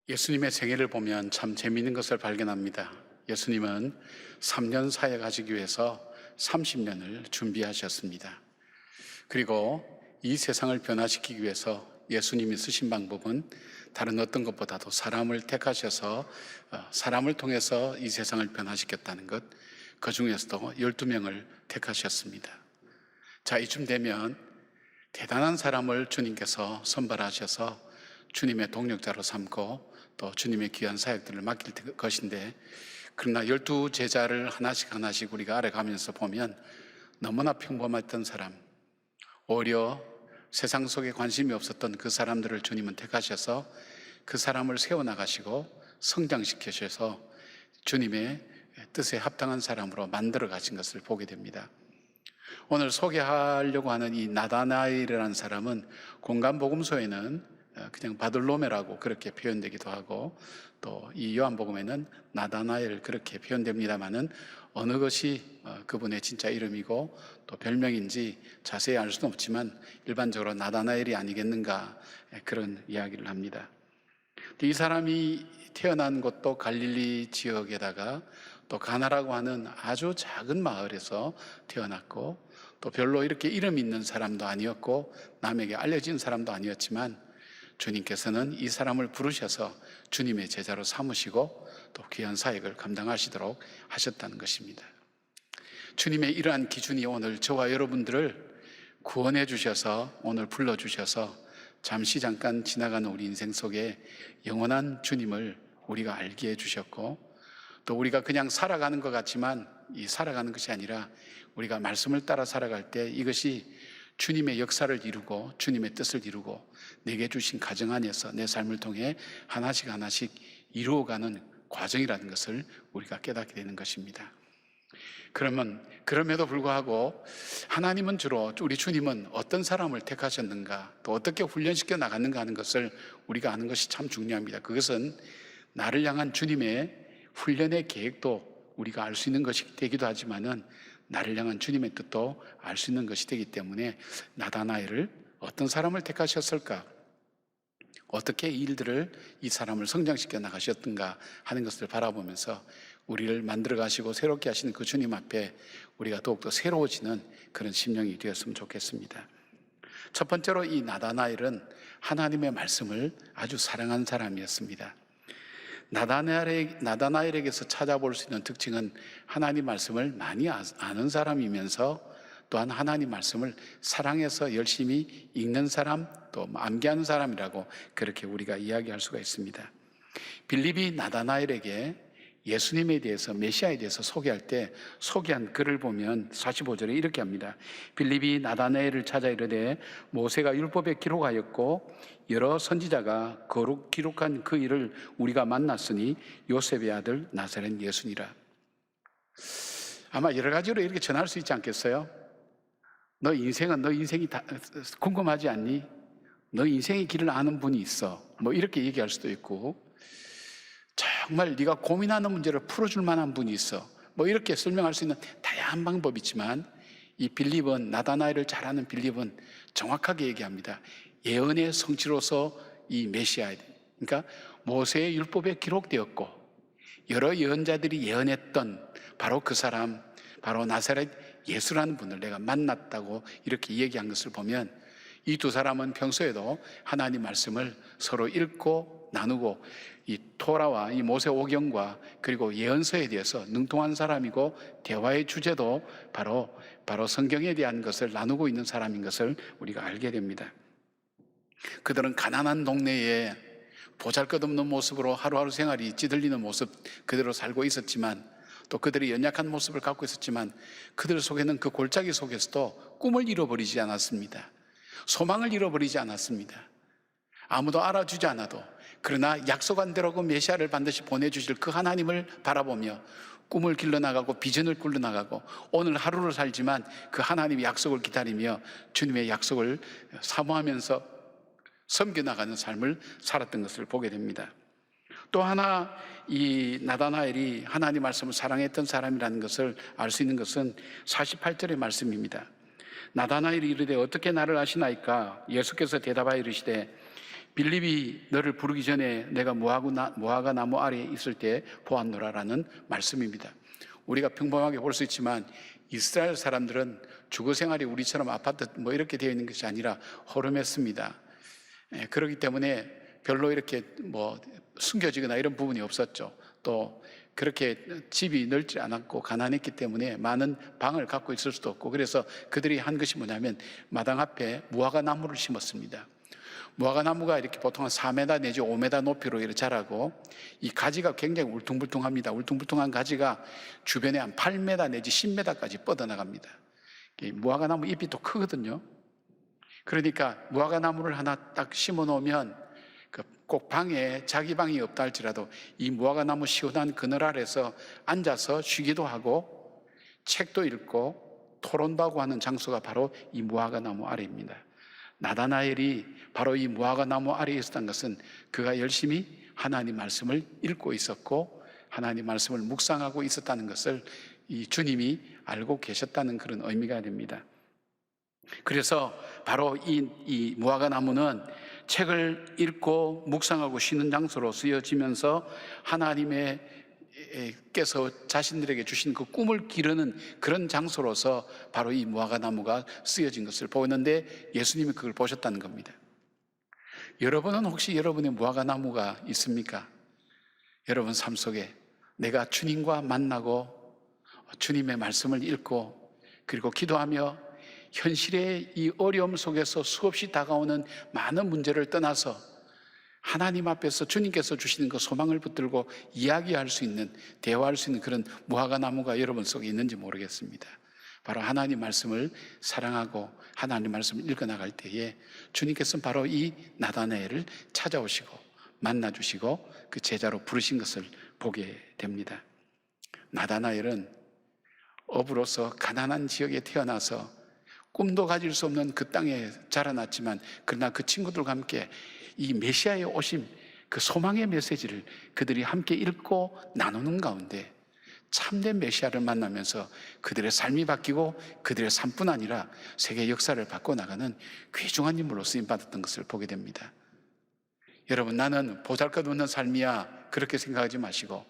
예수님의 생애를 보면 참 재미있는 것을 발견합니다. 예수님은 3년 사역 하시기 위해서 30년을 준비하셨습니다. 그리고 이 세상을 변화시키기 위해서 예수님이 쓰신 방법은 다른 어떤 것보다도 사람을 택하셔서 사람을 통해서 이 세상을 변화시켰다는 것, 그 중에서도 12명을 택하셨습니다. 자, 이쯤 되면 대단한 사람을 주님께서 선발하셔서 주님의 동력자로 삼고 또 주님의 귀한 사역들을 맡길 것인데, 그러나 12제자를 하나씩 우리가 알아가면서 보면 너무나 평범했던 사람, 오히려 세상 속에 관심이 없었던 그 사람들을 주님은 택하셔서 그 사람을 세워나가시고 성장시키셔서 주님의 뜻에 합당한 사람으로 만들어 가신 것을 보게 됩니다. 오늘 소개하려고 하는 이 나다나엘이라는 사람은 공간복음서에는 그냥 바들로메라고 그렇게 표현되기도 하고, 또 이 요한복음에는 나다나엘 그렇게 표현됩니다마는 어느 것이 그분의 진짜 이름이고 또 별명인지 자세히 알 수는 없지만 일반적으로 나다나엘이 아니겠는가, 그런 이야기를 합니다. 이 사람이 태어난 곳도 갈릴리 지역에다가 또 가나라고 하는 아주 작은 마을에서 태어났고, 또 별로 이렇게 이름 있는 사람도 아니었고 남에게 알려진 사람도 아니었지만 주님께서는 이 사람을 부르셔서 주님의 제자로 삼으시고 또 귀한 사역을 감당하시도록 하셨다는 것입니다. 주님의 이러한 기준이 오늘 저와 여러분들을 구원해 주셔서 오늘 불러주셔서 잠깐 지나가는 우리 인생 속에 영원한 주님을 우리가 알게 해주셨고, 또 우리가 그냥 살아가는 것 같지만 이 살아가는 것이 아니라 우리가 말씀을 따라 살아갈 때 이것이 주님의 역사를 이루고 주님의 뜻을 이루고 내게 주신 가정 안에서 내 삶을 통해 하나씩 이루어가는 과정이라는 것을 우리가 깨닫게 되는 것입니다. 그럼에도 불구하고 하나님은 주로, 우리 주님은 어떤 사람을 택하셨는가, 또 어떻게 훈련시켜 나갔는가 하는 것을 우리가 아는 것이 참 중요합니다. 그것은 나를 향한 주님의 훈련의 계획도 우리가 알 수 있는 것이 되기도 하지만은 나를 향한 주님의 뜻도 알 수 있는 것이 되기 때문에 나다나엘을 어떤 사람을 택하셨을까, 어떻게 이 사람을 성장시켜 나가셨던가 하는 것을 바라보면서 우리를 만들어 가시고 새롭게 하시는 그 주님 앞에 우리가 더욱더 새로워지는 그런 심령이 되었으면 좋겠습니다. 첫 번째로 이 나다나엘은 하나님의 말씀을 아주 사랑한 사람이었습니다. 나다나엘에게서 찾아볼 수 있는 특징은 하나님 말씀을 많이 아는 사람이면서 또한 하나님 말씀을 사랑해서 열심히 읽는 사람, 또 암기하는 사람이라고 그렇게 우리가 이야기할 수가 있습니다. 빌립이 나다나엘에게 예수님에 대해서, 메시아에 대해서 소개할 때 소개한 글을 보면 45절에 이렇게 합니다. 빌립이 나다나엘을 찾아 이르되 모세가 율법에 기록하였고 여러 선지자가 거룩 기록한 그 일을 우리가 만났으니 요셉의 아들 나사렛 예수니라. 아마 여러 가지로 이렇게 전할 수 있지 않겠어요? 너 인생이 다 궁금하지 않니? 너 인생의 길을 아는 분이 있어. 뭐 이렇게 얘기할 수도 있고, 정말 네가 고민하는 문제를 풀어줄 만한 분이 있어. 뭐 이렇게 설명할 수 있는 다양한 방법이 있지만, 이 빌립은, 나다나엘을 잘 아는 빌립은 정확하게 얘기합니다. 예언의 성취로서 이 메시아, 그러니까 모세의 율법에 기록되었고 여러 예언자들이 예언했던 바로 그 사람, 바로 나사렛 예수라는 분을 내가 만났다고 이렇게 얘기한 것을 보면, 이 두 사람은 평소에도 하나님 말씀을 서로 읽고 나누고 이 토라와 이 모세오경과 그리고 예언서에 대해서 능통한 사람이고, 대화의 주제도 바로 성경에 대한 것을 나누고 있는 사람인 것을 우리가 알게 됩니다. 그들은 가난한 동네에 보잘것없는 모습으로 하루하루 생활이 찌들리는 모습 그대로 살고 있었지만, 또 그들이 연약한 모습을 갖고 있었지만 그들 속에는, 그 골짜기 속에서도 꿈을 잃어버리지 않았습니다. 소망을 잃어버리지 않았습니다. 아무도 알아주지 않아도, 그러나 약속한 대로 그 메시아를 반드시 보내주실 그 하나님을 바라보며 꿈을 길러나가고 비전을 굴러나가고 오늘 하루를 살지만 그 하나님의 약속을 기다리며 주님의 약속을 사모하면서 섬겨나가는 삶을 살았던 것을 보게 됩니다. 또 하나, 이 나다나엘이 하나님 말씀을 사랑했던 사람이라는 것을 알 수 있는 것은 48절의 말씀입니다. 나다나엘이 이르되 어떻게 나를 아시나이까? 예수께서 대답하여 이르시되 빌립이 너를 부르기 전에 내가 무화과 나무 아래에 있을 때 보았노라라는 말씀입니다. 우리가 평범하게 볼 수 있지만 이스라엘 사람들은 주거 생활이 우리처럼 아파트 뭐 이렇게 되어 있는 것이 아니라 허름했습니다. 그렇기 때문에 별로 이렇게 뭐 숨겨지거나 이런 부분이 없었죠. 또 그렇게 집이 넓지 않았고 가난했기 때문에 많은 방을 갖고 있을 수도 없고, 그래서 그들이 한 것이 뭐냐면 마당 앞에 무화과 나무를 심었습니다. 무화과 나무가 이렇게 보통 한 4m 내지 5m 높이로 이렇게 자라고, 이 가지가 굉장히 울퉁불퉁합니다. 울퉁불퉁한 가지가 주변에 한 8m 내지 10m까지 뻗어나갑니다. 무화과 나무 잎이 또 크거든요. 그러니까 무화과 나무를 하나 딱 심어 놓으면 꼭 방에 자기 방이 없다 할지라도 이 무화과 나무 시원한 그늘 아래서 앉아서 쉬기도 하고 책도 읽고 토론도 하고 하는 장소가 바로 이 무화과 나무 아래입니다. 나다나엘이 바로 이 무화과 나무 아래에 있었던 것은 그가 열심히 하나님 말씀을 읽고 있었고 하나님 말씀을 묵상하고 있었다는 것을 이 주님이 알고 계셨다는 그런 의미가 됩니다. 그래서 바로 이 무화과 나무는 책을 읽고 묵상하고 쉬는 장소로 쓰여지면서 하나님께서 자신들에게 주신 그 꿈을 기르는 그런 장소로서 바로 이 무화과 나무가 쓰여진 것을 보는데, 예수님이 그걸 보셨다는 겁니다. 여러분은 혹시 여러분의 무화과 나무가 있습니까? 여러분 삶 속에 내가 주님과 만나고 주님의 말씀을 읽고 그리고 기도하며 현실의 이 어려움 속에서 수없이 다가오는 많은 문제를 떠나서 하나님 앞에서 주님께서 주시는 그 소망을 붙들고 이야기할 수 있는, 대화할 수 있는 그런 무화과 나무가 여러분 속에 있는지 모르겠습니다. 바로 하나님 말씀을 사랑하고 하나님 말씀을 읽어나갈 때에 주님께서는 바로 이 나다나엘을 찾아오시고 만나주시고 그 제자로 부르신 것을 보게 됩니다. 나다나엘은 어부로서 가난한 지역에 태어나서 꿈도 가질 수 없는 그 땅에 자라났지만, 그러나 그 친구들과 함께 이 메시아의 오심, 그 소망의 메시지를 그들이 함께 읽고 나누는 가운데 참된 메시아를 만나면서 그들의 삶이 바뀌고 그들의 삶뿐 아니라 세계 역사를 바꿔나가는 귀중한 인물로 쓰임받았던 것을 보게 됩니다. 여러분, 나는 보잘것없는 삶이야 그렇게 생각하지 마시고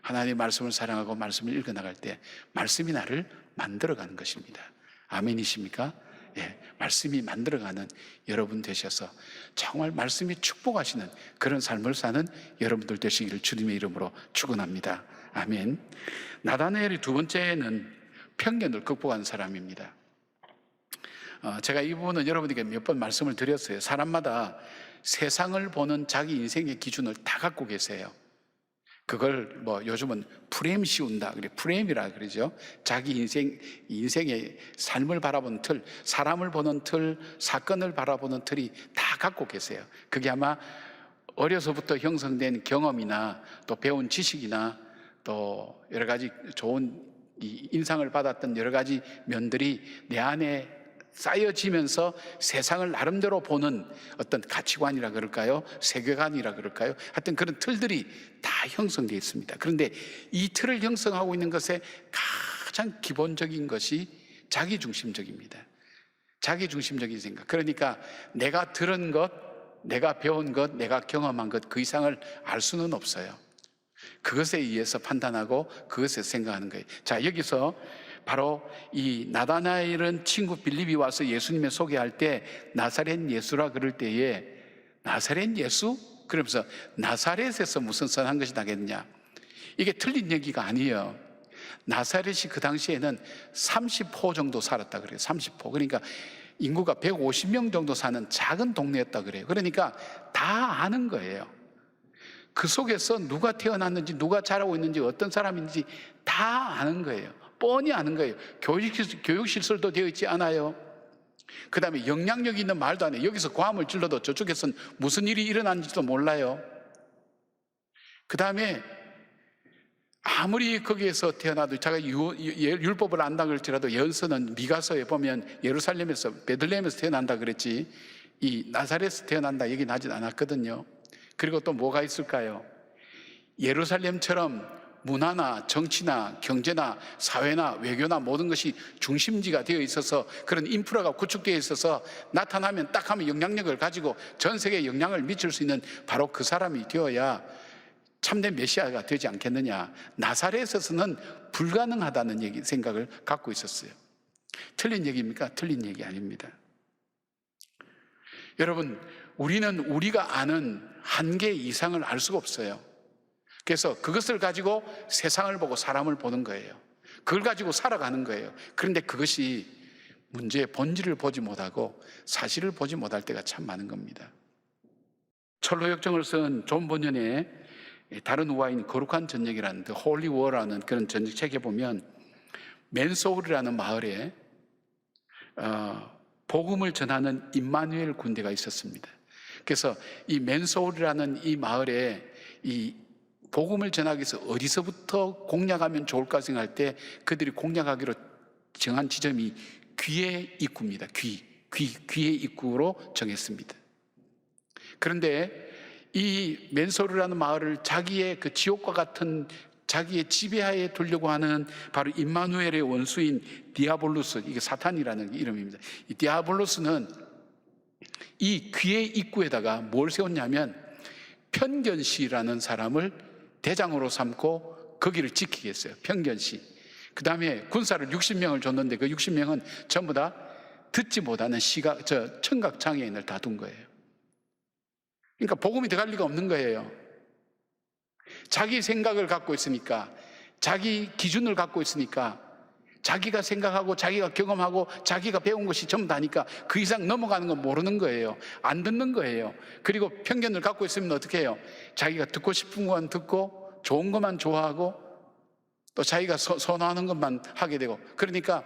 하나님의 말씀을 사랑하고 말씀을 읽어나갈 때 말씀이 나를 만들어가는 것입니다. 아멘이십니까? 예, 말씀이 만들어가는 여러분 되셔서 정말 말씀이 축복하시는 그런 삶을 사는 여러분들 되시기를 주님의 이름으로 축원합니다. 아멘. 나다나엘의 두 번째는 편견을 극복한 사람입니다. 제가 이 부분은 여러분에게 몇 번 말씀을 드렸어요. 사람마다 세상을 보는 자기 인생의 기준을 다 갖고 계세요. 그걸 뭐 요즘은 프레임 씌운다, 그래 프레임이라 그러죠. 자기 인생의 삶을 바라보는 틀, 사람을 보는 틀, 사건을 바라보는 틀이 다 갖고 계세요. 그게 아마 어려서부터 형성된 경험이나 또 배운 지식이나 또 여러 가지 좋은 인상을 받았던 여러 가지 면들이 내 안에 쌓여지면서 세상을 나름대로 보는 어떤 가치관이라 그럴까요? 세계관이라 그럴까요? 하여튼 그런 틀들이 다 형성되어 있습니다. 그런데 이 틀을 형성하고 있는 것에 가장 기본적인 것이 자기중심적입니다. 자기중심적인 생각. 그러니까 내가 들은 것, 내가 배운 것, 내가 경험한 것, 그 이상을 알 수는 없어요. 그것에 의해서 판단하고 그것에 생각하는 거예요. 자, 여기서 바로 이 나다나엘은 친구 빌립이 와서 예수님을 소개할 때 나사렛 예수라 그럴 때에 나사렛 예수? 그러면서 나사렛에서 무슨 선한 것이 나겠느냐? 이게 틀린 얘기가 아니에요. 나사렛이 그 당시에는 30호 정도 살았다 그래요. 30호. 그러니까 인구가 150명 정도 사는 작은 동네였다 그래요. 그러니까 다 아는 거예요. 그 속에서 누가 태어났는지, 누가 자라고 있는지, 어떤 사람인지 다 아는 거예요. 뻔히 아는 거예요. 교육시설도 되어 있지 않아요. 그 다음에 영향력 있는 말도 안 해요. 여기서 고함을 질러도 저쪽에서는 무슨 일이 일어났는지도 몰라요. 그 다음에 아무리 거기에서 태어나도 자가 율법을 안다 그럴지라도 연서는 미가서에 보면 예루살렘에서 베들레헴에서 태어난다 그랬지 이 나사렛에서 태어난다 얘기는 하진 않았거든요. 그리고 또 뭐가 있을까요? 예루살렘처럼 문화나 정치나 경제나 사회나 외교나 모든 것이 중심지가 되어 있어서 그런 인프라가 구축되어 있어서 나타나면 딱 하면 영향력을 가지고 전 세계에 영향을 미칠 수 있는 바로 그 사람이 되어야 참된 메시아가 되지 않겠느냐. 나사렛에서는 불가능하다는 생각을 갖고 있었어요. 틀린 얘기입니까? 틀린 얘기 아닙니다. 여러분, 우리는 우리가 아는 한계 이상을 알 수가 없어요. 그래서 그것을 가지고 세상을 보고 사람을 보는 거예요. 그걸 가지고 살아가는 거예요. 그런데 그것이 문제의 본질을 보지 못하고 사실을 보지 못할 때가 참 많은 겁니다. 철로 역정을 쓴 존 번연의 다른 우화인 거룩한 전역이라는 The Holy War라는 그런 전역책에 보면 맨소울이라는 마을에 복음을 전하는 임마누엘 군대가 있었습니다. 그래서 이 맨소울이라는 이 마을에 이 복음을 전하기 위해서 어디서부터 공략하면 좋을까 생각할 때 그들이 공략하기로 정한 지점이 귀의 입구입니다. 귀의 입구로 정했습니다. 그런데 이 맨소르라는 마을을 자기의 그 지옥과 같은 자기의 지배하에 두려고 하는 바로 임마누엘의 원수인 디아볼로스, 이게 사탄이라는 이름입니다. 이 디아볼로스는 이 귀의 입구에다가 뭘 세웠냐면 편견시라는 사람을 대장으로 삼고 거기를 지키게 했어요. 편견시. 그 다음에 군사를 60명을 줬는데 그 60명은 전부 다 듣지 못하는 청각 장애인을 다 둔 거예요. 그러니까 복음이 들어갈 리가 없는 거예요. 자기 생각을 갖고 있으니까, 자기 기준을 갖고 있으니까, 자기가 생각하고 자기가 경험하고 자기가 배운 것이 전부 다니까 그 이상 넘어가는 건 모르는 거예요. 안 듣는 거예요. 그리고 편견을 갖고 있으면 어떻게 해요? 자기가 듣고 싶은 것만 듣고 좋은 것만 좋아하고 또 자기가 선호하는 것만 하게 되고, 그러니까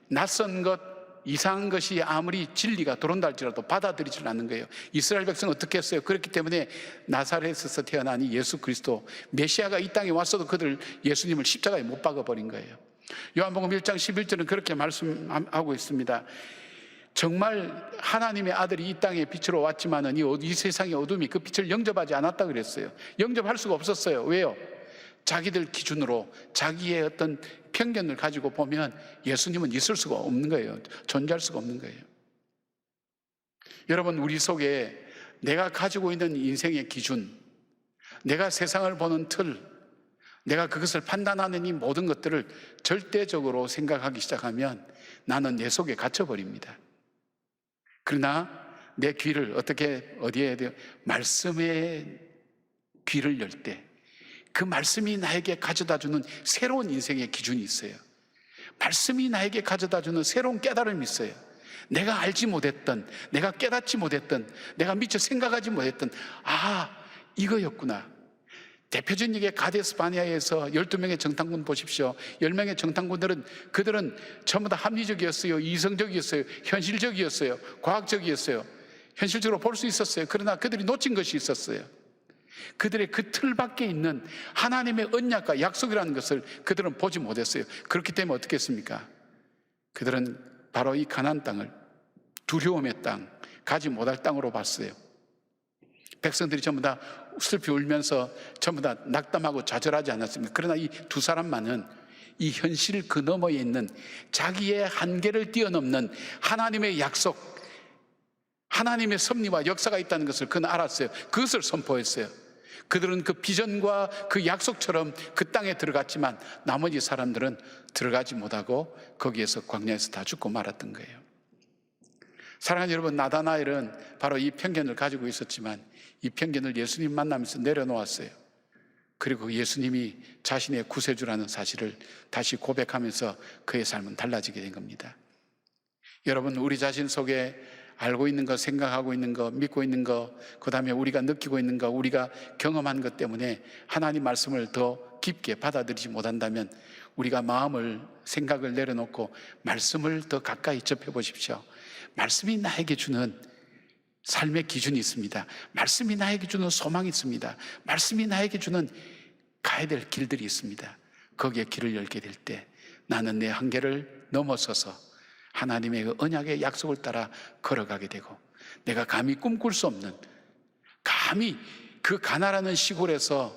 낯선 것, 이상한 것이 아무리 진리가 들어온다 할지라도 받아들이질 않는 거예요. 이스라엘 백성은 어떻게 했어요? 그렇기 때문에 나사렛에서 태어난 이 예수 그리스도 메시아가 이 땅에 왔어도 그들 예수님을 십자가에 못 박아버린 거예요. 요한복음 1장 11절은 그렇게 말씀하고 있습니다. 정말 하나님의 아들이 이 땅에 빛으로 왔지만은 이 세상의 어둠이 그 빛을 영접하지 않았다 그랬어요. 영접할 수가 없었어요. 왜요? 자기들 기준으로 자기의 어떤 편견을 가지고 보면 예수님은 있을 수가 없는 거예요. 존재할 수가 없는 거예요. 여러분, 우리 속에 내가 가지고 있는 인생의 기준, 내가 세상을 보는 틀, 내가 그것을 판단하는 이 모든 것들을 절대적으로 생각하기 시작하면 나는 내 속에 갇혀버립니다. 그러나 내 귀를 어디에 해야 돼요? 말씀의 귀를 열 때 그 말씀이 나에게 가져다주는 새로운 인생의 기준이 있어요. 말씀이 나에게 가져다주는 새로운 깨달음이 있어요. 내가 알지 못했던, 내가 깨닫지 못했던, 내가 미처 생각하지 못했던, 이거였구나. 대표적인 얘기, 가데스 바네아에서 12명의 정탐꾼 보십시오. 10명의 정탐꾼들은 그들은 전부 다 합리적이었어요. 이성적이었어요. 현실적이었어요. 과학적이었어요. 현실적으로 볼 수 있었어요. 그러나 그들이 놓친 것이 있었어요. 그들의 그 틀 밖에 있는 하나님의 언약과 약속이라는 것을 그들은 보지 못했어요. 그렇기 때문에 어떻게 했습니까? 그들은 바로 이 가나안 땅을 두려움의 땅, 가지 못할 땅으로 봤어요. 백성들이 전부 다 슬피 울면서 전부 다 낙담하고 좌절하지 않았습니까? 그러나 이 두 사람만은 이 현실 그 너머에 있는 자기의 한계를 뛰어넘는 하나님의 약속, 하나님의 섭리와 역사가 있다는 것을 그는 알았어요. 그것을 선포했어요. 그들은 그 비전과 그 약속처럼 그 땅에 들어갔지만 나머지 사람들은 들어가지 못하고 거기에서 광야에서 다 죽고 말았던 거예요. 사랑하는 여러분, 나다나엘은 바로 이 편견을 가지고 있었지만 이 편견을 예수님 만나면서 내려놓았어요. 그리고 예수님이 자신의 구세주라는 사실을 다시 고백하면서 그의 삶은 달라지게 된 겁니다. 여러분, 우리 자신 속에 알고 있는 것, 생각하고 있는 것, 믿고 있는 것, 그 다음에 우리가 느끼고 있는 것, 우리가 경험한 것 때문에 하나님 말씀을 더 깊게 받아들이지 못한다면 우리가 마음을, 생각을 내려놓고 말씀을 더 가까이 접해 보십시오. 말씀이 나에게 주는 삶의 기준이 있습니다. 말씀이 나에게 주는 소망이 있습니다. 말씀이 나에게 주는 가야 될 길들이 있습니다. 거기에 길을 열게 될 때 나는 내 한계를 넘어서서 하나님의 그 언약의 약속을 따라 걸어가게 되고, 내가 감히 꿈꿀 수 없는, 감히 그 가나라는 시골에서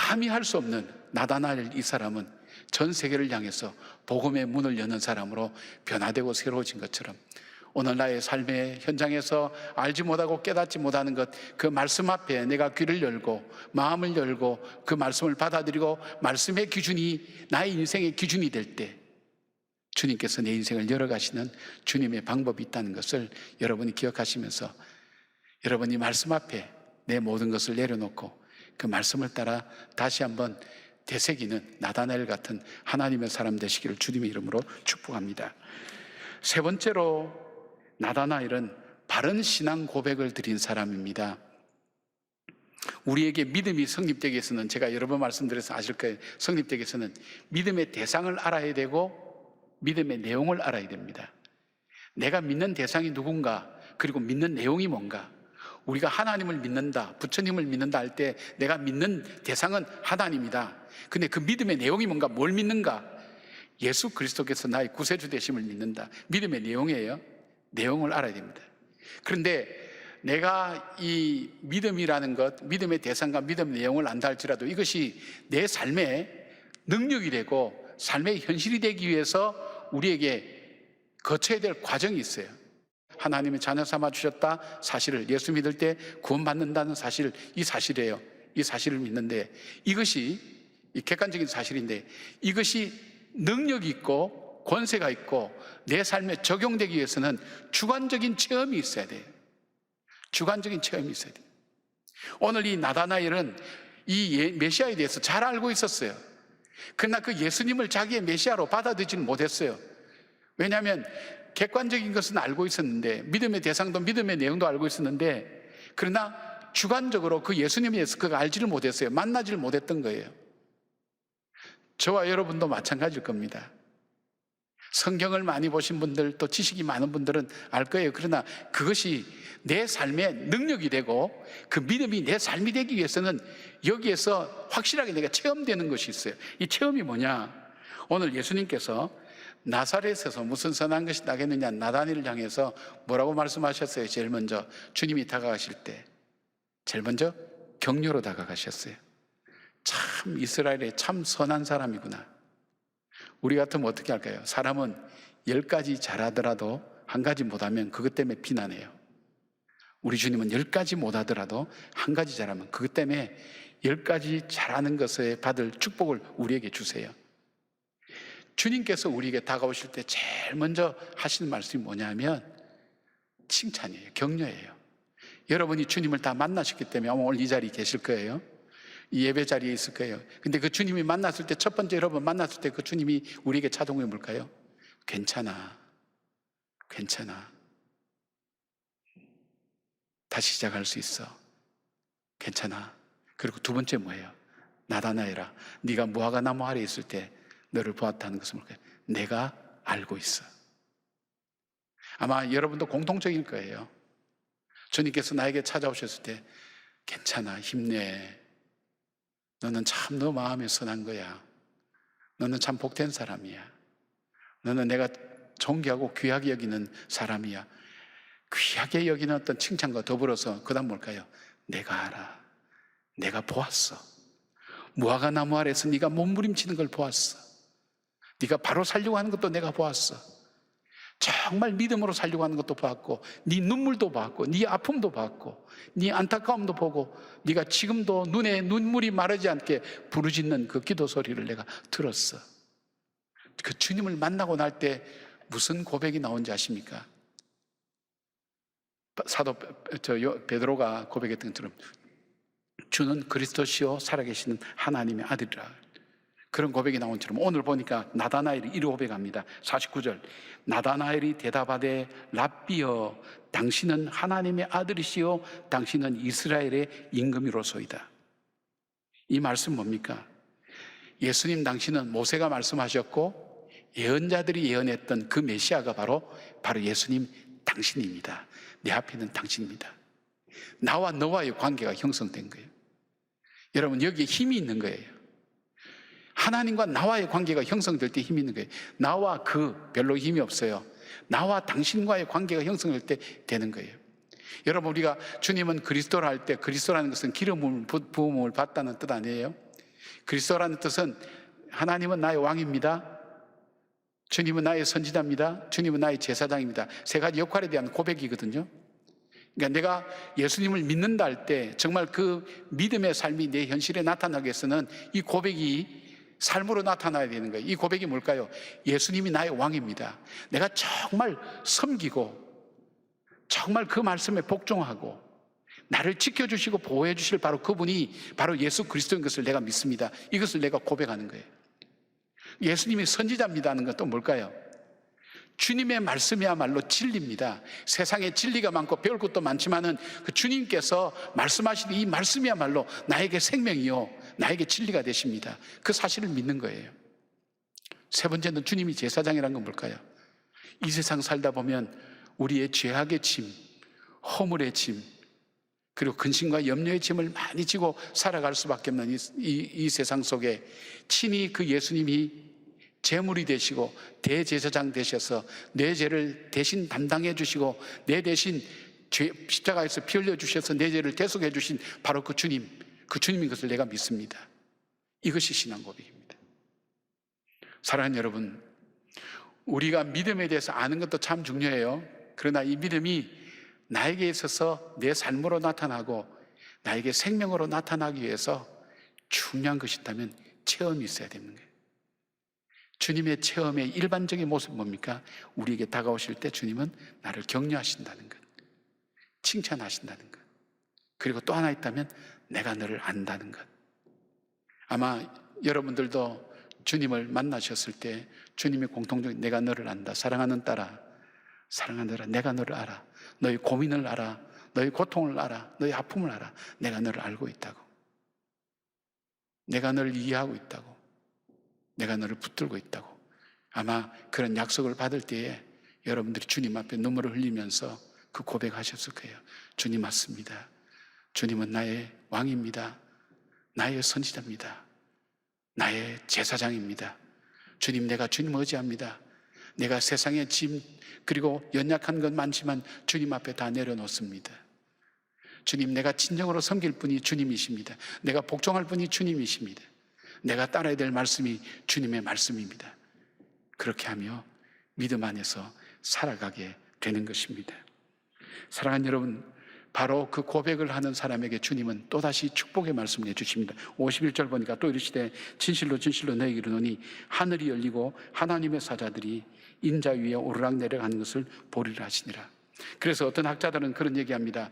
감히 할 수 없는 나다나엘 이 사람은 전 세계를 향해서 복음의 문을 여는 사람으로 변화되고 새로워진 것처럼 오늘 나의 삶의 현장에서 알지 못하고 깨닫지 못하는 것, 그 말씀 앞에 내가 귀를 열고 마음을 열고 그 말씀을 받아들이고 말씀의 기준이 나의 인생의 기준이 될 때 주님께서 내 인생을 열어가시는 주님의 방법이 있다는 것을 여러분이 기억하시면서 여러분이 말씀 앞에 내 모든 것을 내려놓고 그 말씀을 따라 다시 한번 되새기는 나다나엘 같은 하나님의 사람 되시기를 주님의 이름으로 축복합니다. 세 번째로 나다나엘은 바른 신앙 고백을 드린 사람입니다. 우리에게 믿음이 성립되기 위해서는 제가 여러 번 말씀드려서 아실 거예요. 성립되기 위해서는 믿음의 대상을 알아야 되고 믿음의 내용을 알아야 됩니다. 내가 믿는 대상이 누군가, 그리고 믿는 내용이 뭔가. 우리가 하나님을 믿는다, 부처님을 믿는다 할 때 내가 믿는 대상은 하나님이다. 근데 그 믿음의 내용이 뭔가, 뭘 믿는가? 예수 그리스도께서 나의 구세주 되심을 믿는다. 믿음의 내용이에요. 내용을 알아야 됩니다. 그런데 내가 이 믿음이라는 것, 믿음의 대상과 믿음의 내용을 안다 할지라도 이것이 내 삶의 능력이 되고 삶의 현실이 되기 위해서 우리에게 거쳐야 될 과정이 있어요. 하나님의 자녀 삼아 주셨다 사실을, 예수 믿을 때 구원받는다는 사실, 이 사실이에요. 이 사실을 믿는데 이것이 이 객관적인 사실인데 이것이 능력이 있고 권세가 있고 내 삶에 적용되기 위해서는 주관적인 체험이 있어야 돼요. 주관적인 체험이 있어야 돼요. 오늘 이 나다나엘은 이 메시아에 대해서 잘 알고 있었어요. 그러나 그 예수님을 자기의 메시아로 받아들이지는 못했어요. 왜냐하면 객관적인 것은 알고 있었는데, 믿음의 대상도 믿음의 내용도 알고 있었는데, 그러나 주관적으로 그 예수님에 대해서 그가 알지를 못했어요. 만나지를 못했던 거예요. 저와 여러분도 마찬가지일 겁니다. 성경을 많이 보신 분들, 또 지식이 많은 분들은 알 거예요. 그러나 그것이 내 삶의 능력이 되고 그 믿음이 내 삶이 되기 위해서는 여기에서 확실하게 내가 체험되는 것이 있어요. 이 체험이 뭐냐? 오늘 예수님께서 나사렛에서 무슨 선한 것이 나겠느냐, 나다나엘을 향해서 뭐라고 말씀하셨어요? 제일 먼저 주님이 다가가실 때 제일 먼저 격려로 다가가셨어요. 참 이스라엘의 참 선한 사람이구나. 우리 같으면 어떻게 할까요? 사람은 10가지 잘하더라도 한 가지 못하면 그것 때문에 비난해요. 우리 주님은 10가지 못하더라도 한 가지 잘하면 그것 때문에 10가지 잘하는 것에 받을 축복을 우리에게 주세요. 주님께서 우리에게 다가오실 때 제일 먼저 하시는 말씀이 뭐냐면 칭찬이에요. 격려예요. 여러분이 주님을 다 만나셨기 때문에 아마 오늘 이 자리에 계실 거예요. 이 예배 자리에 있을 거예요. 근데 그 주님이 만났을 때, 첫 번째 여러분 만났을 때 그 주님이 우리에게 차동이 뭘까요? 괜찮아. 괜찮아. 다시 시작할 수 있어. 괜찮아. 그리고 두 번째 뭐예요? 나다나엘아, 네가 무화과 나무 아래 있을 때 너를 보았다는 것은 뭘까요? 내가 알고 있어. 아마 여러분도 공통적일 거예요. 주님께서 나에게 찾아오셨을 때 괜찮아, 힘내. 너는 참 너 마음이 선한 거야. 너는 참 복된 사람이야. 너는 내가 존귀하고 귀하게 여기는 사람이야. 귀하게 여기는 어떤 칭찬과 더불어서 그 다음 뭘까요? 내가 알아. 내가 보았어. 무화과 나무 아래서 네가 몸부림치는 걸 보았어. 네가 바로 살려고 하는 것도 내가 보았어. 정말 믿음으로 살려고 하는 것도 봤고, 네 눈물도 봤고, 네 아픔도 봤고, 네 안타까움도 보고, 네가 지금도 눈에 눈물이 마르지 않게 부르짖는 그 기도 소리를 내가 들었어. 그 주님을 만나고 날 때 무슨 고백이 나온지 아십니까? 사도 베드로가 고백했던 것처럼 주는 그리스도시요 살아계시는 하나님의 아들이라, 그런 고백이 나온 처럼 오늘 보니까 나다나엘이 이리 고백합니다. 49절, 나다나엘이 대답하되 랍비여, 당신은 하나님의 아들이시요 당신은 이스라엘의 임금이로소이다. 이 말씀 뭡니까? 예수님 당신은 모세가 말씀하셨고 예언자들이 예언했던 그 메시아가 바로 예수님 당신입니다. 내 앞에 있는 당신입니다. 나와 너와의 관계가 형성된 거예요. 여러분, 여기에 힘이 있는 거예요. 하나님과 나와의 관계가 형성될 때 힘이 있는 거예요. 나와 별로 힘이 없어요. 나와 당신과의 관계가 형성될 때 되는 거예요. 여러분, 우리가 주님은 그리스도라 할 때 그리스도라는 것은 기름 부음을 받다는 뜻 아니에요? 그리스도라는 뜻은 하나님은 나의 왕입니다. 주님은 나의 선지자입니다. 주님은 나의 제사장입니다. 세 가지 역할에 대한 고백이거든요. 그러니까 내가 예수님을 믿는다 할 때 정말 그 믿음의 삶이 내 현실에 나타나기 위해서는 이 고백이 삶으로 나타나야 되는 거예요. 이 고백이 뭘까요? 예수님이 나의 왕입니다. 내가 정말 섬기고 정말 그 말씀에 복종하고 나를 지켜주시고 보호해 주실 바로 그분이 바로 예수 그리스도인 것을 내가 믿습니다. 이것을 내가 고백하는 거예요. 예수님이 선지자입니다 하는 것도 뭘까요? 주님의 말씀이야말로 진리입니다. 세상에 진리가 많고 배울 것도 많지만은 그 주님께서 말씀하신 이 말씀이야말로 나에게 생명이요 나에게 진리가 되십니다. 그 사실을 믿는 거예요. 세 번째는 주님이 제사장이라는 건 뭘까요? 이 세상 살다 보면 우리의 죄악의 짐, 허물의 짐, 그리고 근심과 염려의 짐을 많이 지고 살아갈 수밖에 없는 이 세상 속에 친히 그 예수님이 제물이 되시고 대제사장 되셔서 내 죄를 대신 담당해 주시고 내 대신 십자가에서 피 흘려 주셔서 내 죄를 대속해 주신 바로 그 주님인 것을 내가 믿습니다. 이것이 신앙 고백입니다. 사랑하는 여러분, 우리가 믿음에 대해서 아는 것도 참 중요해요. 그러나 이 믿음이 나에게 있어서 내 삶으로 나타나고 나에게 생명으로 나타나기 위해서 중요한 것이 있다면 체험이 있어야 되는 거예요. 주님의 체험의 일반적인 모습은 뭡니까? 우리에게 다가오실 때 주님은 나를 격려하신다는 것, 칭찬하신다는 것, 그리고 또 하나 있다면 내가 너를 안다는 것. 아마 여러분들도 주님을 만나셨을 때 주님의 공통적인 내가 너를 안다, 사랑하는 딸아, 사랑하는 딸아, 내가 너를 알아, 너의 고민을 알아, 너의 고통을 알아, 너의 아픔을 알아, 내가 너를 알고 있다고, 내가 너를 이해하고 있다고, 내가 너를 붙들고 있다고. 아마 그런 약속을 받을 때에 여러분들이 주님 앞에 눈물을 흘리면서 그 고백하셨을 거예요. 주님 맞습니다. 주님은 나의 왕입니다. 나의 선지자입니다. 나의 제사장입니다. 주님, 내가 주님 의지합니다. 내가 세상의 짐 그리고 연약한 건 많지만 주님 앞에 다 내려놓습니다. 주님, 내가 진정으로 섬길 분이 주님이십니다. 내가 복종할 분이 주님이십니다. 내가 따라야 될 말씀이 주님의 말씀입니다. 그렇게 하며 믿음 안에서 살아가게 되는 것입니다. 사랑하는 여러분, 바로 그 고백을 하는 사람에게 주님은 또다시 축복의 말씀을 해주십니다. 51절 보니까 또 이르시되 진실로 진실로 너희에게 이르노니 하늘이 열리고 하나님의 사자들이 인자 위에 오르락 내려가는 것을 보리라 하시니라. 그래서 어떤 학자들은 그런 얘기합니다.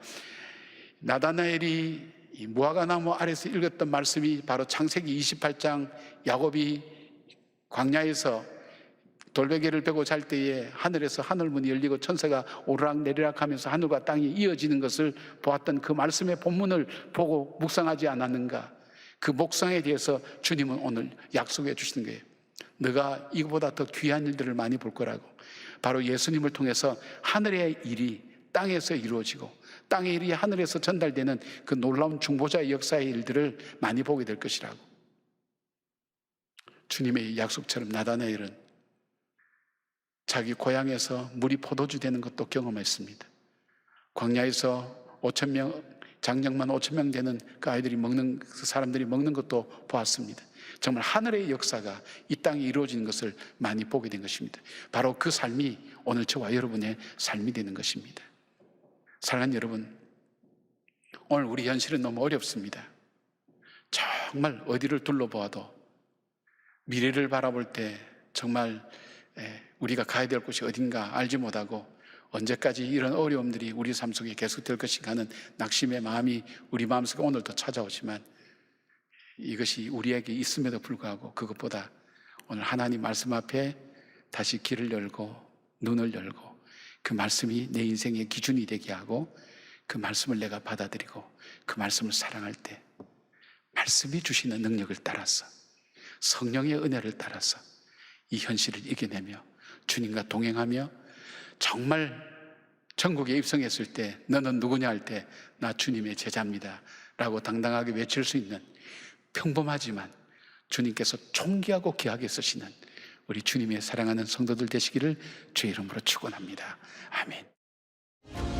나다나엘이 이 무화과나무 아래서 읽었던 말씀이 바로 창세기 28장 야곱이 광야에서 돌베개를 베고 잘 때에 하늘에서 하늘문이 열리고 천사가 오르락 내리락 하면서 하늘과 땅이 이어지는 것을 보았던 그 말씀의 본문을 보고 묵상하지 않았는가. 그 묵상에 대해서 주님은 오늘 약속해 주시는 거예요. 너가 이거보다 더 귀한 일들을 많이 볼 거라고. 바로 예수님을 통해서 하늘의 일이 땅에서 이루어지고 땅의 일이 하늘에서 전달되는 그 놀라운 중보자의 역사의 일들을 많이 보게 될 것이라고. 주님의 약속처럼 나다나엘은 자기 고향에서 물이 포도주 되는 것도 경험했습니다. 광야에서 5,000명, 장정만 5,000명 되는 그 아이들이 먹는, 그 사람들이 먹는 것도 보았습니다. 정말 하늘의 역사가 이 땅에 이루어지는 것을 많이 보게 된 것입니다. 바로 그 삶이 오늘 저와 여러분의 삶이 되는 것입니다. 사랑하는 여러분, 오늘 우리 현실은 너무 어렵습니다. 정말 어디를 둘러보아도 미래를 바라볼 때 정말 우리가 가야 될 곳이 어딘가 알지 못하고 언제까지 이런 어려움들이 우리 삶 속에 계속될 것인가 하는 낙심의 마음이 우리 마음속에 오늘도 찾아오지만 이것이 우리에게 있음에도 불구하고 그것보다 오늘 하나님 말씀 앞에 다시 길을 열고 눈을 열고 그 말씀이 내 인생의 기준이 되게 하고 그 말씀을 내가 받아들이고 그 말씀을 사랑할 때 말씀이 주시는 능력을 따라서 성령의 은혜를 따라서 이 현실을 이겨내며 주님과 동행하며 정말 천국에 입성했을 때 너는 누구냐 할 때 나 주님의 제자입니다 라고 당당하게 외칠 수 있는 평범하지만 주님께서 존귀하고 귀하게 쓰시는 우리 주님의 사랑하는 성도들 되시기를 주의 이름으로 축원합니다. 아멘.